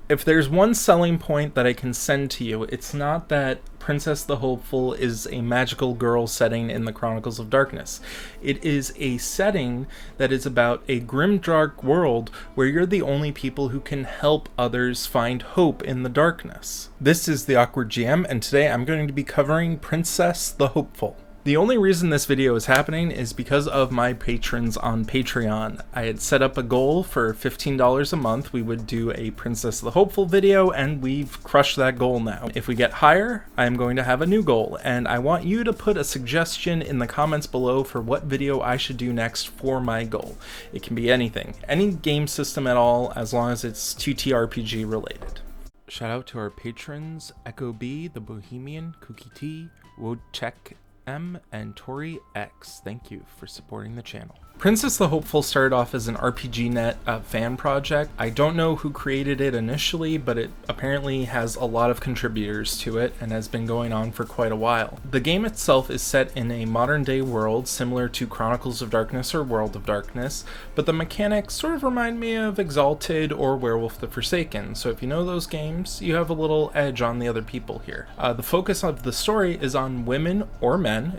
If there's one selling point that I can send to you, it's not that Princess the Hopeful is a magical girl setting in the Chronicles of Darkness. It is a setting that is about a grimdark world where you're the only people who can help others find hope in the darkness. This is the Awkward GM, and today I'm going to be covering Princess the Hopeful. The only reason this video is happening is because of my patrons on Patreon. I had set up a goal for $15 a month. We would do a Princess the Hopeful video, and we've crushed that goal now. If we get higher, I'm going to have a new goal, and I want you to put a suggestion in the comments below for what video I should do next for my goal. It can be anything, any game system at all, as long as it's TTRPG related. Shout out to our patrons, Echo B, The Bohemian, Cookie T, Wojciech M, and Tori X. Thank you for supporting the channel. Princess the Hopeful started off as an RPGNet fan project. I don't know who created it initially, but it apparently has a lot of contributors to it and has been going on for quite a while. The game itself is set in a modern day world similar to Chronicles of Darkness or World of Darkness, but the mechanics sort of remind me of Exalted or Werewolf the Forsaken, so if you know those games, you have a little edge on the other people here. The focus of the story is on women or men.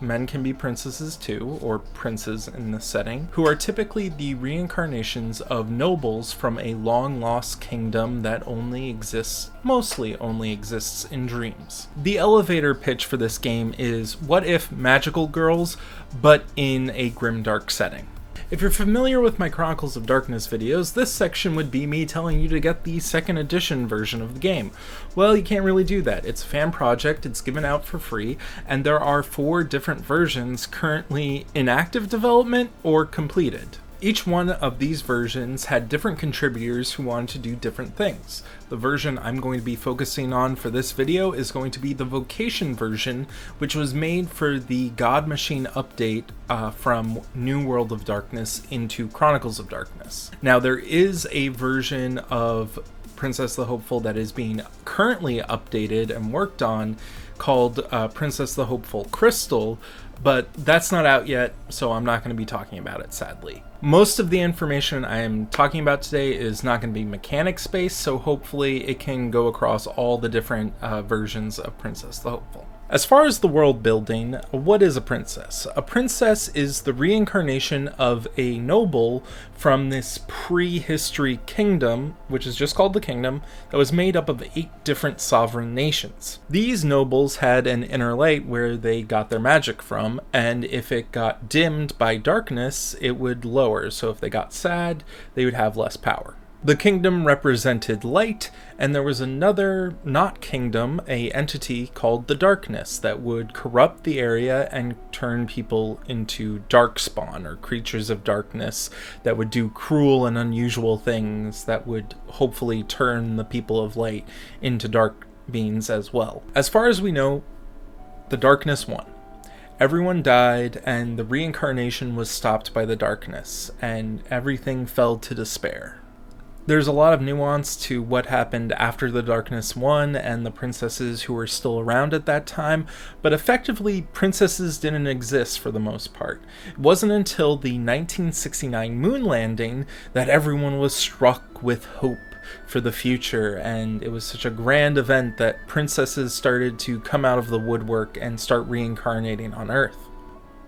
Men can be princesses too, or princes in this setting, who are typically the reincarnations of nobles from a long lost kingdom that mostly only exists in dreams. The elevator pitch for this game is, what if magical girls, but in a grimdark setting? If you're familiar with my Chronicles of Darkness videos, this section would be me telling you to get the second edition version of the game. Well, you can't really do that. It's a fan project, it's given out for free, and there are 4 different versions currently in active development or completed. Each one of these versions had different contributors who wanted to do different things. The version I'm going to be focusing on for this video is going to be the Vocation version, which was made for the God Machine update from New World of Darkness into Chronicles of Darkness. Now, there is a version of Princess the Hopeful that is being currently updated and worked on called Princess the Hopeful Crystal, but that's not out yet, so I'm not going to be talking about it, sadly. Most of the information I am talking about today is not going to be mechanics based, so hopefully it can go across all the different versions of Princess the Hopeful. As far as the world building, what is a princess? A princess is the reincarnation of a noble from this prehistory kingdom, which is just called the kingdom, that was made up of 8 different sovereign nations. These nobles had an inner light where they got their magic from, and if it got dimmed by darkness, it would lower. So if they got sad, they would have less power. The kingdom represented light, and there was another not kingdom, a entity called the darkness that would corrupt the area and turn people into darkspawn, or creatures of darkness that would do cruel and unusual things that would hopefully turn the people of light into dark beings as well. As far as we know, the darkness won. Everyone died, and the reincarnation was stopped by the darkness, and everything fell to despair. There's a lot of nuance to what happened after the darkness won and the princesses who were still around at that time, but effectively princesses didn't exist for the most part. It wasn't until the 1969 moon landing that everyone was struck with hope for the future, and it was such a grand event that princesses started to come out of the woodwork and start reincarnating on Earth.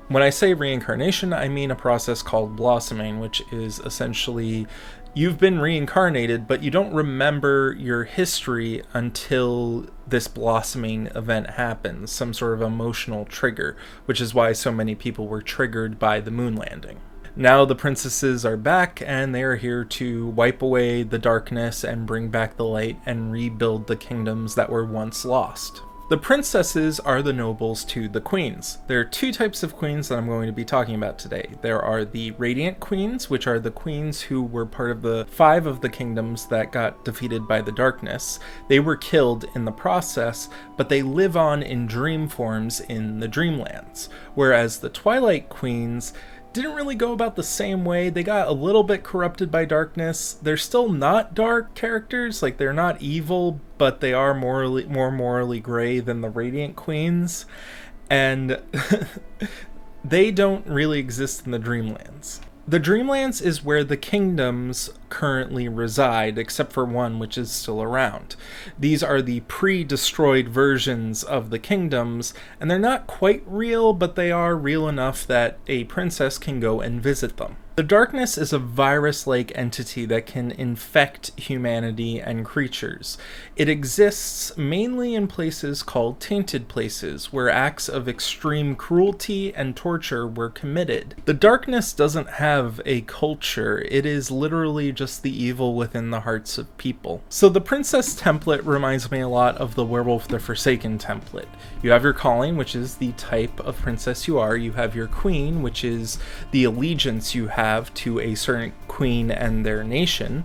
When I say reincarnation, I mean a process called blossoming, which is essentially you've been reincarnated, but you don't remember your history until this blossoming event happens, some sort of emotional trigger, which is why so many people were triggered by the moon landing. Now the princesses are back, and they are here to wipe away the darkness and bring back the light and rebuild the kingdoms that were once lost. The princesses are the nobles to the queens. There are 2 types of queens that I'm going to be talking about today. There are the radiant queens, which are the queens who were part of the 5 of the kingdoms that got defeated by the darkness. They were killed in the process, but they live on in dream forms in the dreamlands. Whereas the twilight queens didn't really go about the same way. They got a little bit corrupted by darkness. They're still not dark characters, like they're not evil, but they are more morally gray than the Radiant Queens, and they don't really exist in the Dreamlands. The Dreamlands is where the kingdoms currently reside, except for one which is still around. These are the pre-destroyed versions of the kingdoms, and they're not quite real, but they are real enough that a princess can go and visit them. The darkness is a virus-like entity that can infect humanity and creatures. It exists mainly in places called tainted places, where acts of extreme cruelty and torture were committed. The darkness doesn't have a culture, it is literally just the evil within the hearts of people. So the princess template reminds me a lot of the Werewolf the Forsaken template. You have your calling, which is the type of princess you are. You have your queen, which is the allegiance you have to a certain queen and their nation.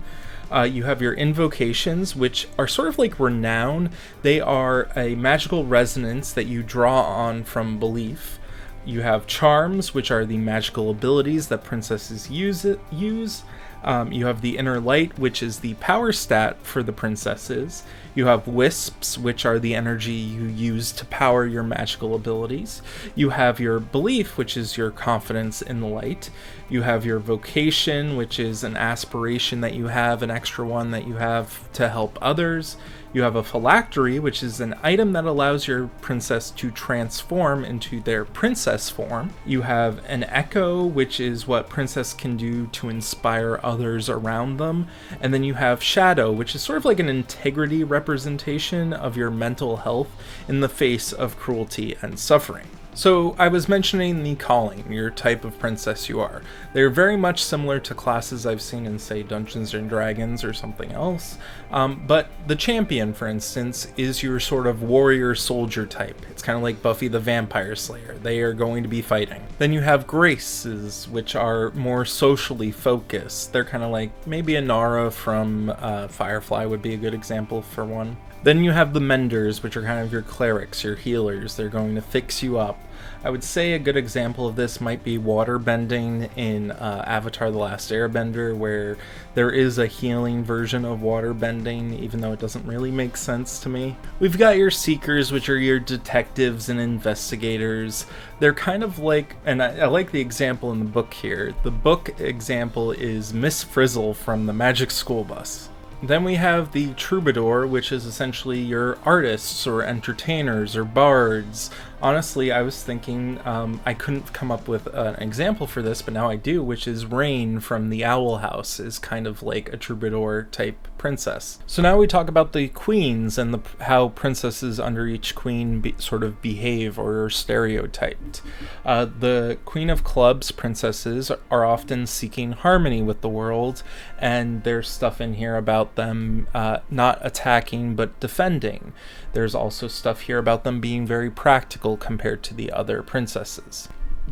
You have your invocations, which are sort of like renown. They are a magical resonance that you draw on from belief. You have charms, which are the magical abilities that princesses use. You have the inner light, which is the power stat for the princesses. You have wisps, which are the energy you use to power your magical abilities. You have your belief, which is your confidence in the light. You have your vocation, which is an aspiration that you have, an extra one that you have to help others. You have a phylactery, which is an item that allows your princess to transform into their princess form. You have an echo, which is what princess can do to inspire others around them. And then you have shadow, which is sort of like an integrity representation of your mental health in the face of cruelty and suffering. So I was mentioning the calling, your type of princess you are. They're very much similar to classes I've seen in, say, Dungeons and Dragons or something else. But the champion, for instance, is your sort of warrior soldier type. It's kind of like Buffy the Vampire Slayer. They are going to be fighting. Then you have graces, which are more socially focused. They're kind of like maybe a Nara from Firefly would be a good example for one. Then you have the menders, which are kind of your clerics, your healers. They're going to fix you up. I would say a good example of this might be water bending in Avatar: The Last Airbender, where there is a healing version of water bending, even though it doesn't really make sense to me. We've got your seekers, which are your detectives and investigators. They're kind of like, and I like the example in the book here. The book example is Miss Frizzle from the Magic School Bus. Then we have the troubadour, which is essentially your artists or entertainers or bards. Honestly, I was thinking I couldn't come up with an example for this, but now I do, which is Rain from the Owl House is kind of like a troubadour type princess. So now we talk about the queens and how princesses under each queen sort of behave or are stereotyped. The Queen of Clubs princesses are often seeking harmony with the world, and there's stuff in here about them not attacking but defending. There's also stuff here about them being very practical compared to the other princesses.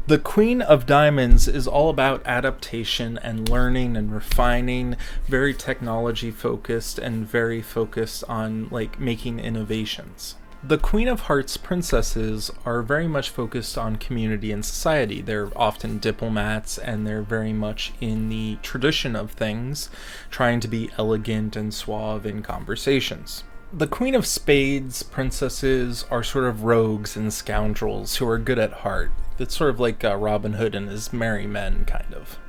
The Queen of Diamonds is all about adaptation and learning and refining, very technology focused and very focused on like making innovations. The Queen of Hearts princesses are very much focused on community and society. They're often diplomats and they're very much in the tradition of things, trying to be elegant and suave in conversations. The Queen of Spades princesses are sort of rogues and scoundrels who are good at heart. It's sort of like Robin Hood and his merry men, kind of.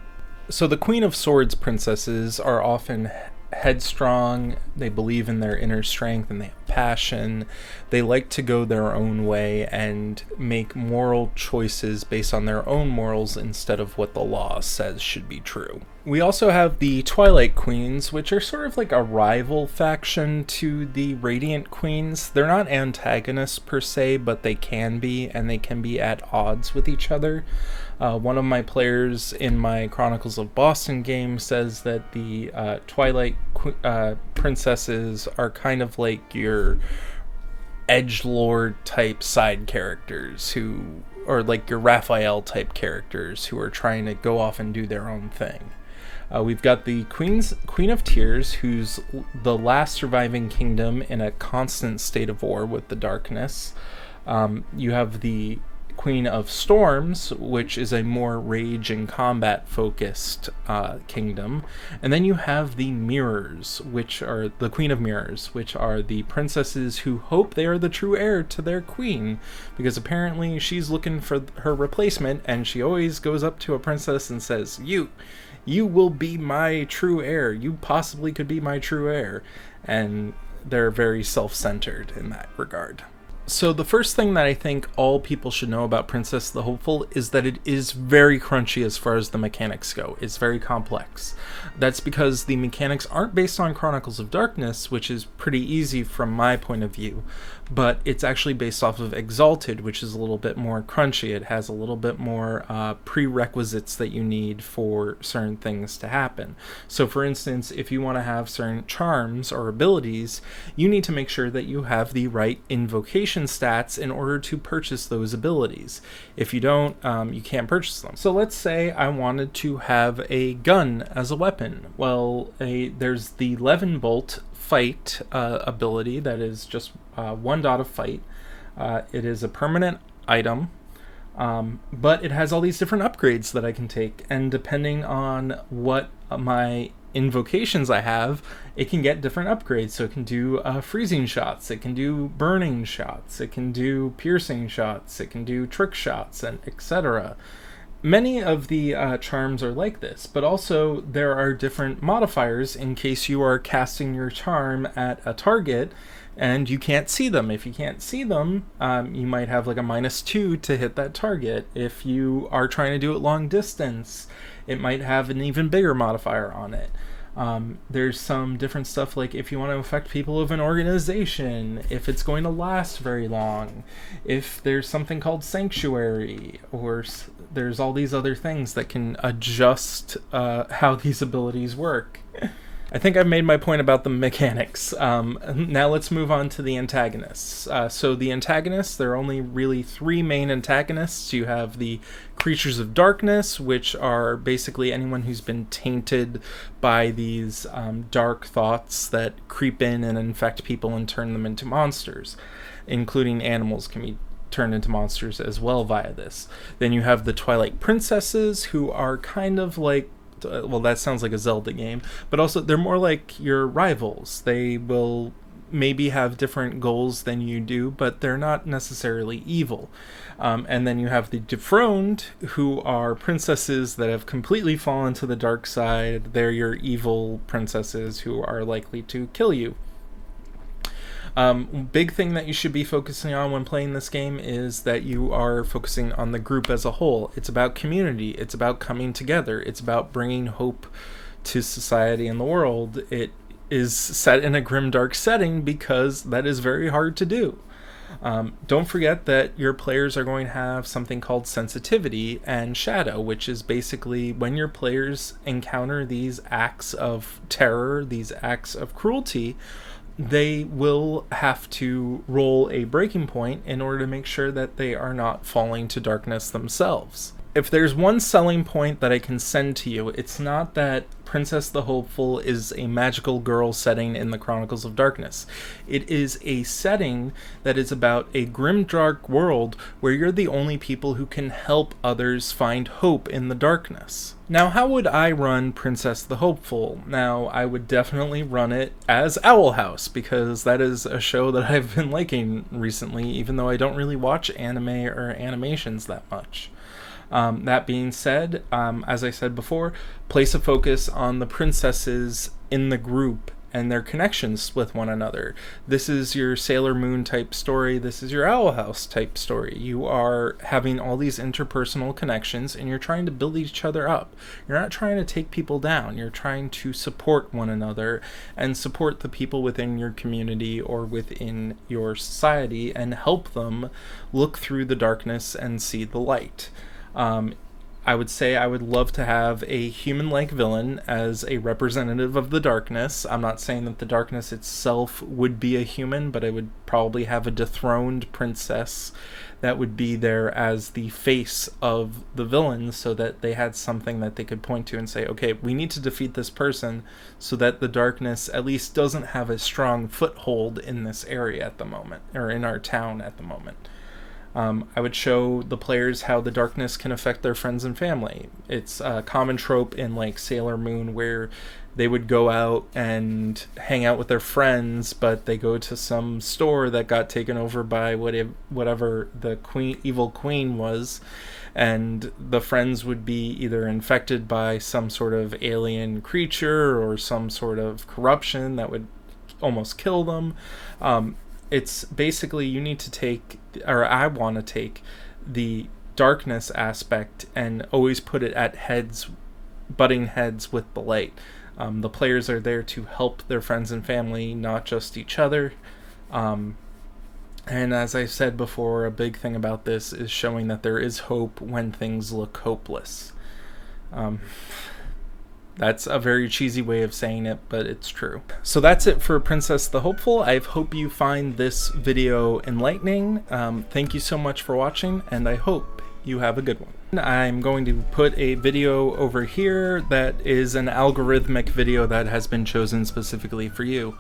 So the Queen of Swords princesses are often headstrong, they believe in their inner strength and they have passion. They like to go their own way and make moral choices based on their own morals instead of what the law says should be true. We also have the Twilight Queens, which are sort of like a rival faction to the Radiant Queens. They're not antagonists per se, but they can be, and they can be at odds with each other. One of my players in my Chronicles of Boston game says that the Twilight princesses are kind of like your edgelord type side characters who, or like your Raphael type characters who are trying to go off and do their own thing. We've got the Queen of Tears, who's the last surviving kingdom in a constant state of war with the darkness. You have the Queen of Storms, which is a more rage and combat focused kingdom. And then you have the Mirrors, which are the Queen of Mirrors, which are the princesses who hope they are the true heir to their queen, because apparently she's looking for her replacement, and she always goes up to a princess and says, You will be my true heir. You possibly could be my true heir. And they're very self-centered in that regard. So the first thing that I think all people should know about Princess the Hopeful is that it is very crunchy as far as the mechanics go. It's very complex. That's because the mechanics aren't based on Chronicles of Darkness, which is pretty easy from my point of view, but it's actually based off of Exalted, which is a little bit more crunchy. It has a little bit more prerequisites that you need for certain things to happen. So for instance, if you want to have certain charms or abilities, you need to make sure that you have the right invocation stats in order to purchase those abilities. If you don't, you can't purchase them. So let's say I wanted to have a gun as a weapon. Well, there's the Levin Bolt fight ability that is just 1 dot of fight. It is a permanent item, but it has all these different upgrades that I can take, and depending on what my invocations I have, it can get different upgrades. So it can do freezing shots, it can do burning shots, it can do piercing shots, it can do trick shots, and etc. Many of the charms are like this, but also there are different modifiers in case you are casting your charm at a target and you can't see them. If you can't see them, you might have like a -2 to hit that target. If you are trying to do it long distance, it might have an even bigger modifier on it. There's some different stuff, like if you want to affect people of an organization, if it's going to last very long, if there's something called Sanctuary, or there's all these other things that can adjust how these abilities work. I think I've made my point about the mechanics. Now let's move on to the antagonists. So the antagonists, there are only really 3 main antagonists. You have the Creatures of Darkness, which are basically anyone who's been tainted by these dark thoughts that creep in and infect people and turn them into monsters, including animals can be turned into monsters as well via this. Then you have the Twilight Princesses, who are kind of like, well, that sounds like a Zelda game, but also they're more like your rivals. They will maybe have different goals than you do, but they're not necessarily evil. And then you have the Dethroned, who are princesses that have completely fallen to the dark side. They're your evil princesses who are likely to kill you. Big thing that you should be focusing on when playing this game is that you are focusing on the group as a whole. It's about community. It's about coming together. It's about bringing hope to society and the world. It is set in a grimdark setting because that is very hard to do. Don't forget that your players are going to have something called sensitivity and shadow, which is basically when your players encounter these acts of terror, these acts of cruelty, they will have to roll a breaking point in order to make sure that they are not falling to darkness themselves. If there's one selling point that I can send to you, it's not that Princess the Hopeful is a magical girl setting in the Chronicles of Darkness. It is a setting that is about a grimdark world where you're the only people who can help others find hope in the darkness. Now, how would I run Princess the Hopeful? Now, I would definitely run it as Owl House, because that is a show that I've been liking recently, even though I don't really watch anime or animations that much. That being said, as I said before, place a focus on the princesses in the group and their connections with one another. This is your Sailor Moon type story. This is your Owl House type story. You are having all these interpersonal connections and you're trying to build each other up. You're not trying to take people down. You're trying to support one another and support the people within your community or within your society and help them look through the darkness and see the light. I would say I would love to have a human-like villain as a representative of the darkness. I'm not saying that the darkness itself would be a human, but I would probably have a dethroned princess that would be there as the face of the villain, so that they had something that they could point to and say, okay, we need to defeat this person so that the darkness at least doesn't have a strong foothold in this area at the moment, or in our town at the moment. I would show the players how the darkness can affect their friends and family. It's a common trope in like Sailor Moon where they would go out and hang out with their friends, but they go to some store that got taken over by whatever the evil queen was, and the friends would be either infected by some sort of alien creature or some sort of corruption that would almost kill them. It's basically you need to take, or I want to take, the darkness aspect and always put it at butting heads with the light. The players are there to help their friends and family, not just each other. And as I said before, a big thing about this is showing that there is hope when things look hopeless. That's a very cheesy way of saying it, but it's true. So that's it for Princess the Hopeful. I hope you find this video enlightening. Thank you so much for watching, and I hope you have a good one. I'm going to put a video over here that is an algorithmic video that has been chosen specifically for you.